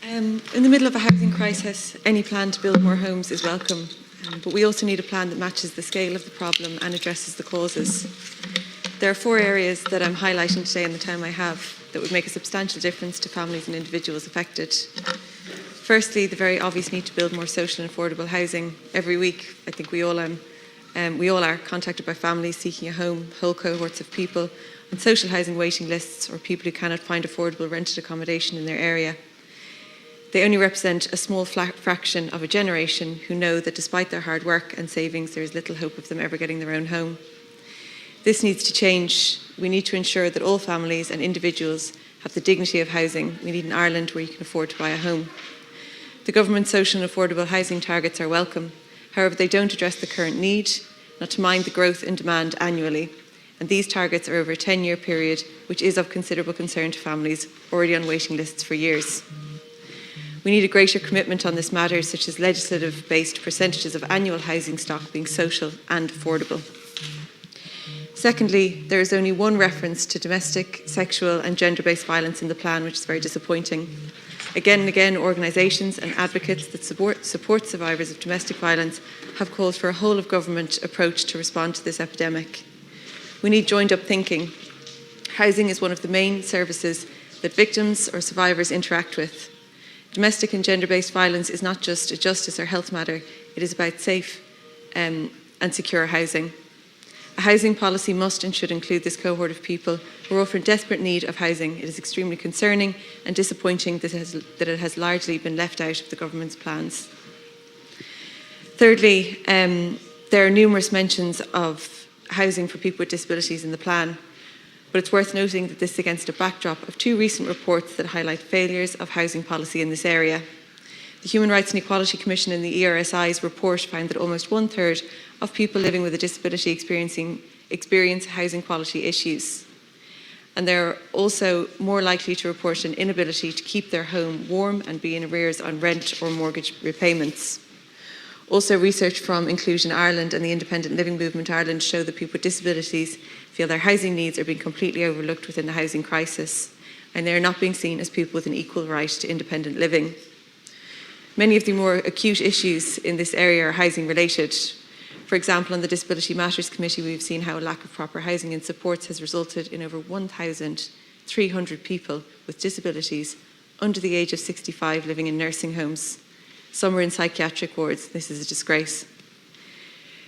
In the middle of a housing crisis, any plan to build more homes is welcome, but we also need a plan that matches the scale of the problem and addresses the causes. There are 4 areas that I'm highlighting today in the time I have that would make a substantial difference to families and individuals affected. Firstly, the very obvious need to build more social and affordable housing. Every week, I think we all are contacted by families seeking a home, whole cohorts of people on social housing waiting lists, or people who cannot find affordable rented accommodation in their area. They only represent a small fraction of a generation who know that despite their hard work and savings, there is little hope of them ever getting their own home. This needs to change. We need to ensure that all families and individuals have the dignity of housing. We need an Ireland where you can afford to buy a home. The government's social and affordable housing targets are welcome. However, they don't address the current need, not to mind the growth in demand annually. And these targets are over a 10-year period, which is of considerable concern to families already on waiting lists for years. We need a greater commitment on this matter, such as legislative-based percentages of annual housing stock being social and affordable. Secondly, there is only one reference to domestic, sexual and gender-based violence in the plan, which is very disappointing. Again and again, organisations and advocates that support survivors of domestic violence have called for a whole-of-government approach to respond to this epidemic. We need joined-up thinking. Housing is one of the main services that victims or survivors interact with. Domestic and gender-based violence is not just a justice or health matter, it is about safe and secure housing. A housing policy must and should include this cohort of people who are often in desperate need of housing. It is extremely concerning and disappointing that it has largely been left out of the government's plans. Thirdly, there are numerous mentions of housing for people with disabilities in the plan, but it's worth noting that this is against a backdrop of 2 recent reports that highlight failures of housing policy in this area. The Human Rights and Equality Commission in the ERSI's report found that almost 1/3 of people living with a disability experience housing quality issues. And they're also more likely to report an inability to keep their home warm and be in arrears on rent or mortgage repayments. Also, research from Inclusion Ireland and the Independent Living Movement Ireland show that people with disabilities feel their housing needs are being completely overlooked within the housing crisis, and they are not being seen as people with an equal right to independent living. Many of the more acute issues in this area are housing related. For example, on the Disability Matters Committee, we've seen how a lack of proper housing and supports has resulted in over 1,300 people with disabilities under the age of 65 living in nursing homes. Some are in psychiatric wards. This is a disgrace.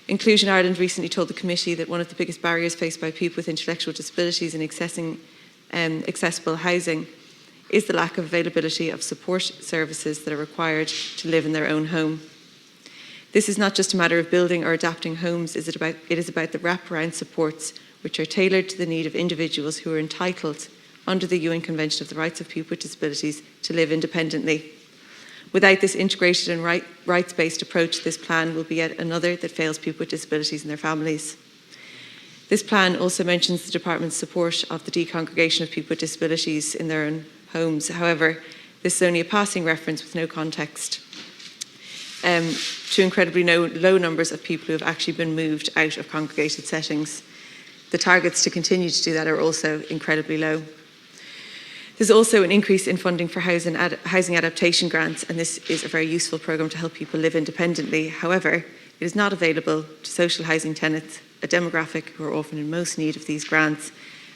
Inclusion Ireland recently told the committee that one of the biggest barriers faced by people with intellectual disabilities in accessing accessible housing is the lack of availability of support services that are required to live in their own home. This is not just a matter of building or adapting homes, it is about the wraparound supports which are tailored to the need of individuals who are entitled under the UN Convention of the Rights of People with Disabilities to live independently. Without this integrated and rights-based approach, this plan will be yet another that fails people with disabilities and their families. This plan also mentions the Department's support of the decongregation of people with disabilities in their own homes. However, this is only a passing reference with no context to incredibly low numbers of people who have actually been moved out of congregated settings. The targets to continue to do that are also incredibly low. There's also an increase in funding for housing adaptation grants, and this is a very useful programme to help people live independently. However, it is not available to social housing tenants, a demographic who are often in most need of these grants,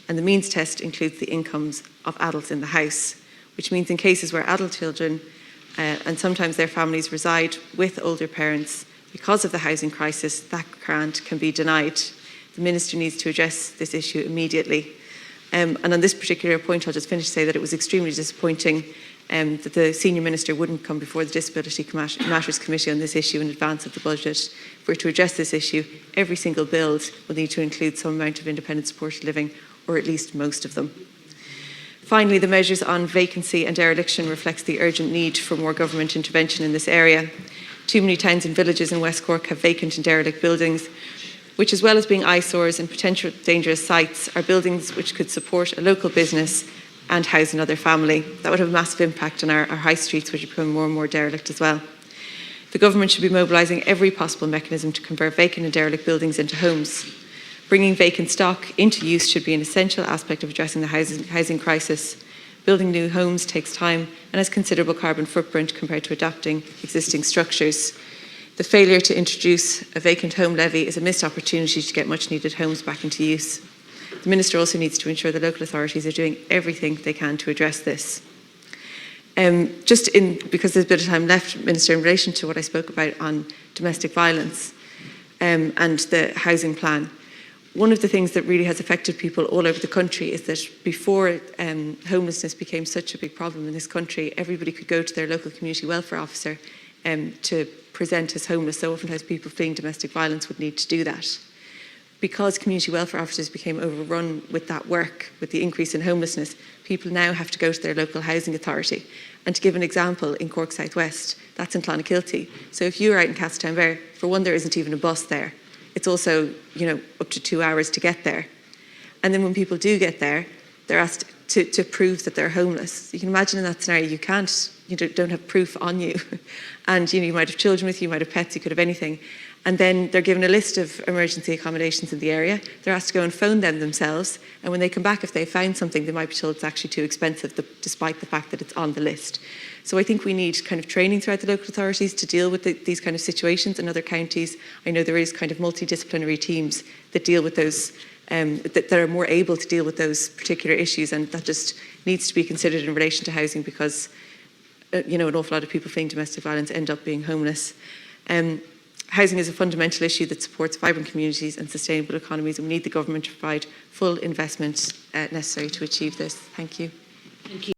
and the means test includes the incomes of adults in the house, which means in cases where adult children and sometimes their families reside with older parents, because of the housing crisis, that grant can be denied. The Minister needs to address this issue immediately. And on this particular point, I'll just finish to say that it was extremely disappointing that the Senior Minister wouldn't come before the Disability Matters Committee on this issue in advance of the budget. For to address this issue, every single bill will need to include some amount of independent supported living, or at least most of them. Finally, the measures on vacancy and dereliction reflects the urgent need for more government intervention in this area. Too many towns and villages in West Cork have vacant and derelict buildings, which, as well as being eyesores and potential dangerous sites, are buildings which could support a local business and house another family. That would have a massive impact on our high streets, which are becoming more and more derelict as well. The government should be mobilising every possible mechanism to convert vacant and derelict buildings into homes. Bringing vacant stock into use should be an essential aspect of addressing the housing crisis, Building new homes takes time and has considerable carbon footprint compared to adapting existing structures. The failure to introduce a vacant home levy is a missed opportunity to get much needed homes back into use. The Minister also needs to ensure that local authorities are doing everything they can to address this. Because there's a bit of time left, Minister, in relation to what I spoke about on domestic violence and the housing plan, one of the things that really has affected people all over the country is that before homelessness became such a big problem in this country, everybody could go to their local community welfare officer to present as homeless. So oftentimes people fleeing domestic violence would need to do that. Because community welfare officers became overrun with that work, with the increase in homelessness, people now have to go to their local housing authority. And to give an example, in Cork South West, that's in Clonakilty. So if you're out in Castletonbear, for one, there isn't even a bus there. It's also, up to 2 hours to get there. And then when people do get there, they're asked to prove that they're homeless. You can imagine in that scenario, you don't have proof on you. And you might have children with you, you might have pets, you could have anything. And then they're given a list of emergency accommodations in the area. They're asked to go and phone them themselves. And when they come back, if they found something, they might be told it's actually too expensive, despite the fact that it's on the list. So I think we need kind of training throughout the local authorities to deal with these kind of situations. In other counties, I know there is kind of multidisciplinary teams that deal with those, that are more able to deal with those particular issues. And that just needs to be considered in relation to housing because, an awful lot of people fleeing domestic violence end up being homeless. Housing is a fundamental issue that supports vibrant communities and sustainable economies, and we need the government to provide full investment necessary to achieve this. Thank you. Thank you.